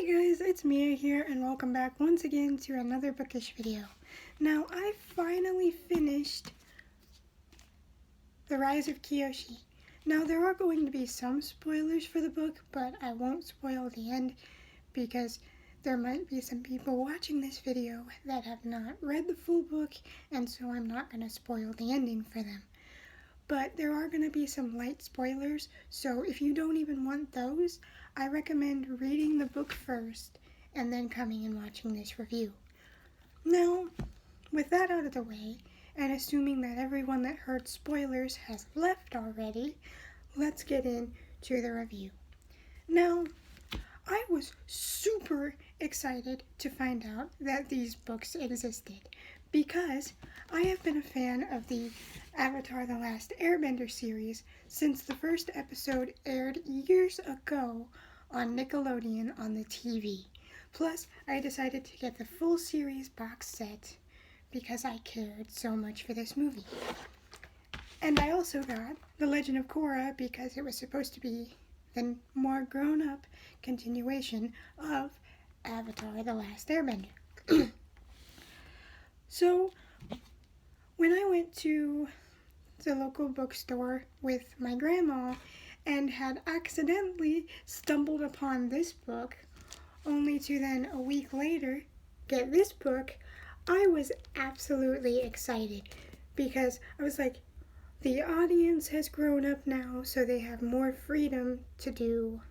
Hey guys, it's Mia here and welcome back once again to another bookish video. Now, I finally finished The Rise of Kyoshi. Now, there are going to be some spoilers for the book, but I won't spoil the end because there might be some people watching this video that have not read the full book, and so I'm not going to spoil the ending for them. But there are going to be some light spoilers, so if you don't even want those, I recommend reading the book first and then coming and watching this review. Now, with that out of the way, and assuming that everyone that heard spoilers has left already, let's get into the review. Now, I was super excited to find out that these books existed because I have been a fan of the Avatar: The Last Airbender series since the first episode aired years ago on Nickelodeon on the TV. Plus, I decided to get the full series box set because I cared so much for this movie. And I also got The Legend of Korra because it was supposed to be the more grown-up continuation of Avatar: The Last Airbender. So, when I went to the local bookstore with my grandma and had accidentally stumbled upon this book, only to then a week later get this book, I was absolutely excited because I was like, the audience has grown up now, so they have more freedom to do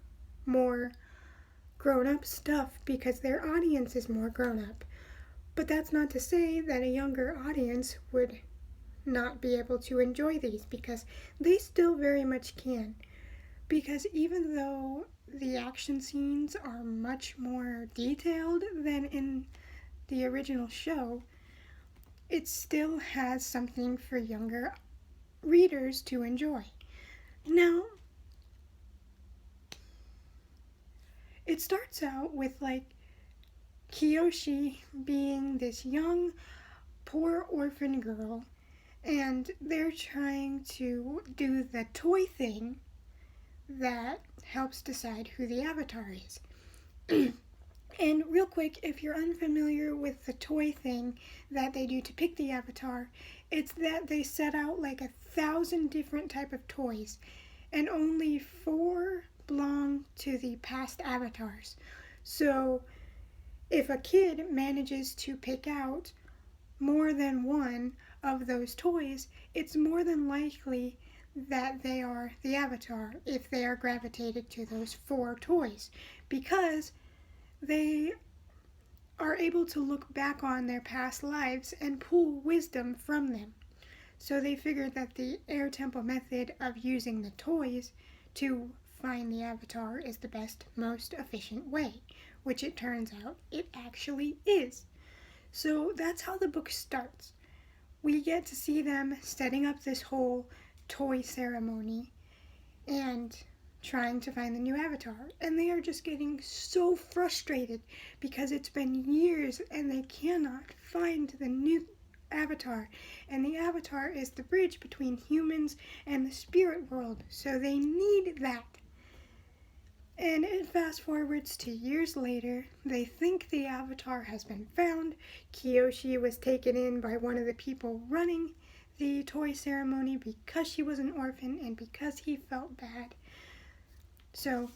more grown-up stuff because their audience is more grown-up. But that's not to say that a younger audience would not be able to enjoy these, because they still very much can. Because even though the action scenes are much more detailed than in the original show, it still has something for younger readers to enjoy. Now, it starts out with Kyoshi being this young, poor orphan girl, and they're trying to do the toy thing that helps decide who the Avatar is. And real quick, if you're unfamiliar with the toy thing that they do to pick the Avatar, it's that they set out 1,000 different type of toys, and only 4 belong to the past Avatars. So if a kid manages to pick out more than one of those toys, it's more than likely that they are the Avatar if they are gravitated to those 4 toys, because they are able to look back on their past lives and pull wisdom from them. So they figured that the Air Temple method of using the toys to find the Avatar is the best, most efficient way, which it turns out it actually is. So that's how the book starts. We get to see them setting up this whole toy ceremony and trying to find the new Avatar. And they are just getting so frustrated because it's been years and they cannot find the new Avatar. And the Avatar is the bridge between humans and the spirit world, so they need that. And it fast forwards to years later. They think the Avatar has been found. Kyoshi was taken in by one of the people running the toy ceremony because she was an orphan and because he felt bad. So,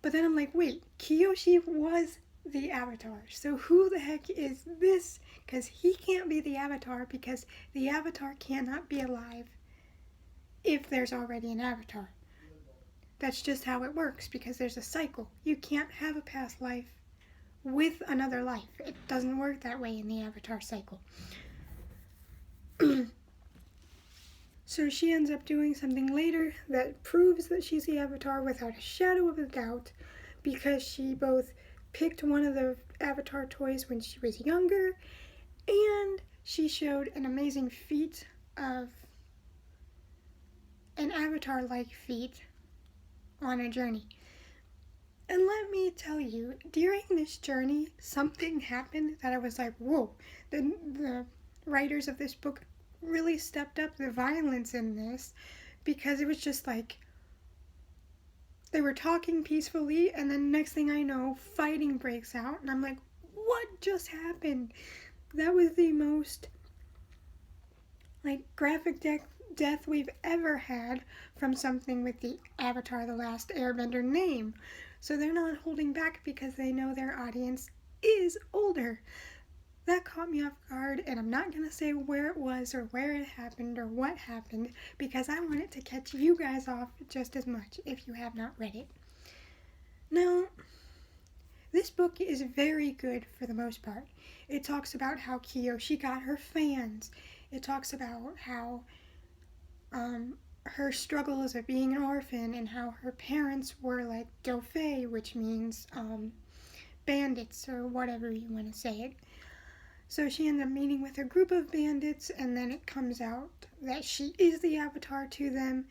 but then I'm like, wait, Kyoshi was the Avatar. So who the heck is this? Because he can't be the Avatar because the Avatar cannot be alive if there's already an Avatar. That's just how it works, because there's a cycle. You can't have a past life with another life. It doesn't work that way in the Avatar cycle. So she ends up doing something later that proves that she's the Avatar without a shadow of a doubt, because she both picked one of the Avatar toys when she was younger, and she showed an amazing feat of an Avatar-like feat on a journey. And let me tell you, during this journey, something happened that I was like, whoa, the writers of this book really stepped up the violence in this, because it was just like, they were talking peacefully, and then next thing I know, fighting breaks out, and I'm like, what just happened? That was the most like graphic death we've ever had from something with the Avatar The Last Airbender name. So they're not holding back because they know their audience is older. That caught me off guard, and I'm not going to say where it was or where it happened or what happened because I want it to catch you guys off just as much if you have not read it. Now, this book is very good for the most part. It talks about how Kyoshi got her fans. It talks about how her struggles of being an orphan and how her parents were like Dauphin, which means bandits or whatever you want to say it. So she ended up meeting with a group of bandits, and then it comes out that she is the Avatar to them,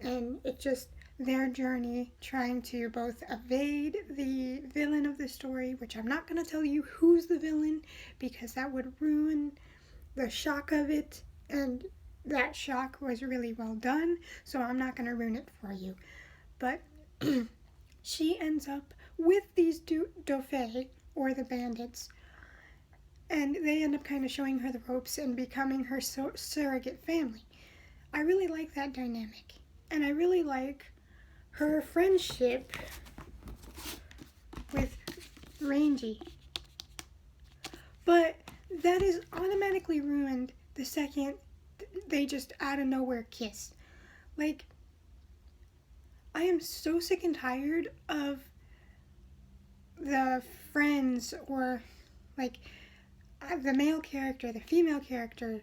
and it's just their journey trying to both evade the villain of the story, which I'm not going to tell you who's the villain because that would ruin the shock of it, and that shock was really well done, so I'm not going to ruin it for you. But she ends up with these Dauphin, or the bandits, and they end up kind of showing her the ropes and becoming her surrogate family. I really like that dynamic, and I really like her friendship with Rangy. But that is automatically ruined the second they just out of nowhere kiss. Like, I am so sick and tired of the friends or like the male character, the female character,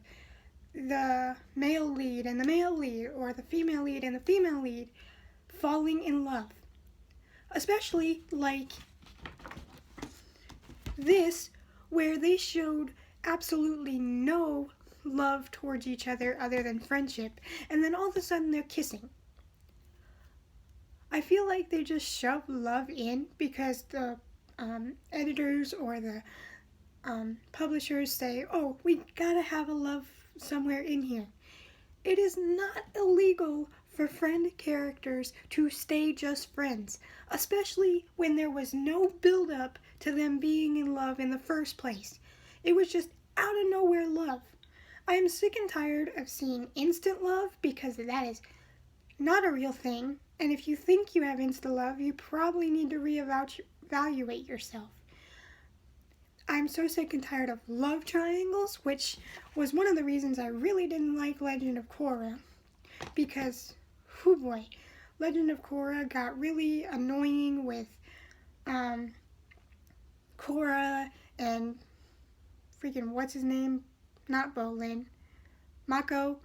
the male lead and the male lead, or the female lead and the female lead falling in love. Especially like this, where they showed absolutely no love towards each other other than friendship, and then all of a sudden they're kissing. I feel like they just shove love in because the editors or the publishers say, oh, we gotta have a love somewhere in here. It is not illegal for friend characters to stay just friends, especially when there was no build-up to them being in love in the first place. It was just out of nowhere love. I am sick and tired of seeing instant love because that is not a real thing, and if you think you have instant love, you probably need to reevaluate yourself. I'm so sick and tired of love triangles, which was one of the reasons I really didn't like Legend of Korra. Because, oh boy, Legend of Korra got really annoying with Korra and freaking what's his name? Not Bolin. Mako.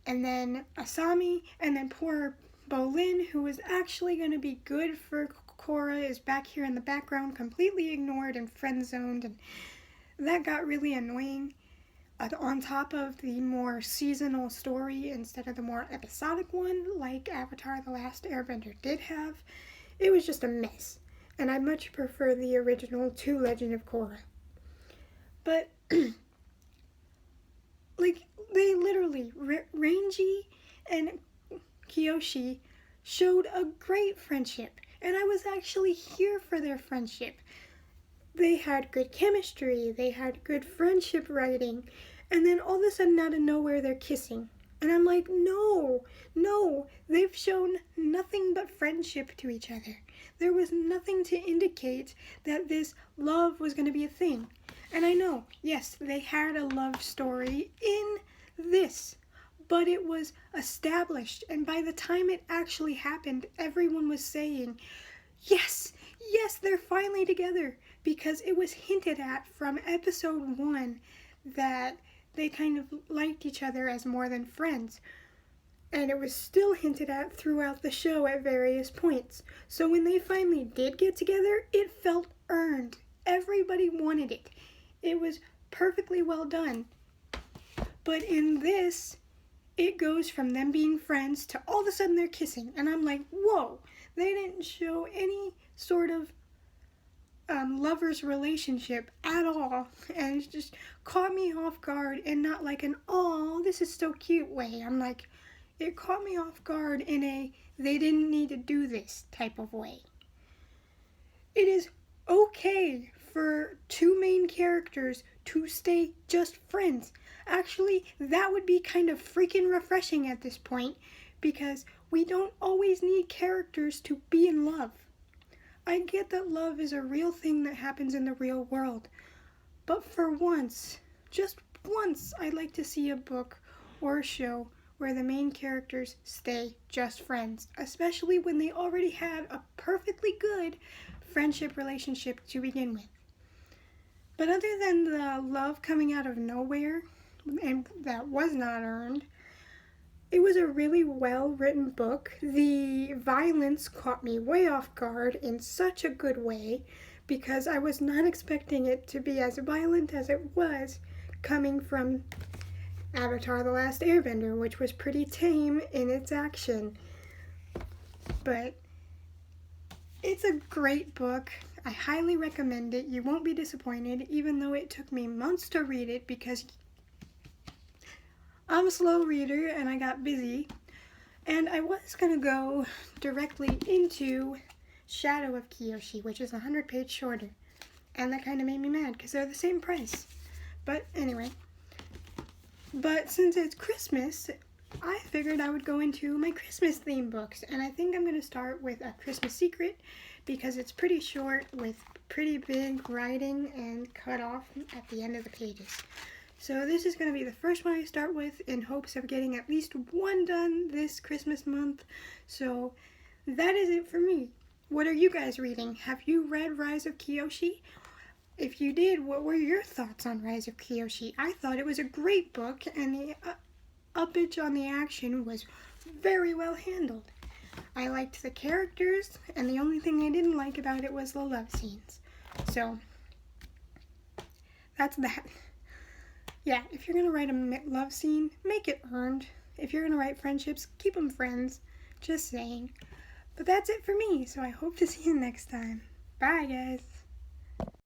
And then Asami. And then poor Bolin, who was actually going to be good for Korra, is back here in the background, completely ignored and friend-zoned, and that got really annoying. On top of the more seasonal story instead of the more episodic one, like Avatar The Last Airbender did have, it was just a mess, and I much prefer the original to Legend of Korra. But, like, they literally, Rangy and Kyoshi showed a great friendship, and I was actually here for their friendship. They had good chemistry, they had good friendship writing, and then all of a sudden out of nowhere they're kissing. And I'm like, no, they've shown nothing but friendship to each other. There was nothing to indicate that this love was going to be a thing. And I know, yes, they had a love story in this, but it was established, and by the time it actually happened, everyone was saying, yes, they're finally together, because it was hinted at from episode 1 that they kind of liked each other as more than friends, and it was still hinted at throughout the show at various points. So when they finally did get together, it felt earned. Everybody wanted it. It was perfectly well done. But in this, it goes from them being friends to all of a sudden they're kissing. And I'm like, whoa, they didn't show any sort of lover's relationship at all. And it just caught me off guard, and not like an, oh, this is so cute way. I'm like, it caught me off guard in a they didn't need to do this type of way. It is okay for two main characters to stay just friends. Actually, that would be kind of freaking refreshing at this point because we don't always need characters to be in love. I get that love is a real thing that happens in the real world, but for once, just once, I'd like to see a book or a show where the main characters stay just friends, especially when they already had a perfectly good friendship relationship to begin with. But other than the love coming out of nowhere, and that was not earned, it was a really well written book. The violence caught me way off guard in such a good way because I was not expecting it to be as violent as it was coming from Avatar: The Last Airbender, which was pretty tame in its action. But it's a great book. I highly recommend it. You won't be disappointed, even though it took me months to read it because I'm a slow reader and I got busy. And I was going to go directly into Shadow of Kyoshi, which is 100 pages shorter. And that kind of made me mad because they're the same price. But anyway. But since it's Christmas, I figured I would go into my Christmas theme books. And I think I'm going to start with A Christmas Secret because it's pretty short with pretty big writing and cut off at the end of the pages. So this is going to be the first one I start with in hopes of getting at least one done this Christmas month. So that is it for me. What are you guys reading? Have you read Rise of Kyoshi? If you did, what were your thoughts on Rise of Kyoshi? I thought it was a great book and the uppage on the action was very well handled. I liked the characters and the only thing I didn't like about it was the love scenes. So that's that. Yeah, if you're going to write a love scene, make it earned. If you're going to write friendships, keep them friends. Just saying. But that's it for me, so I hope to see you next time. Bye, guys.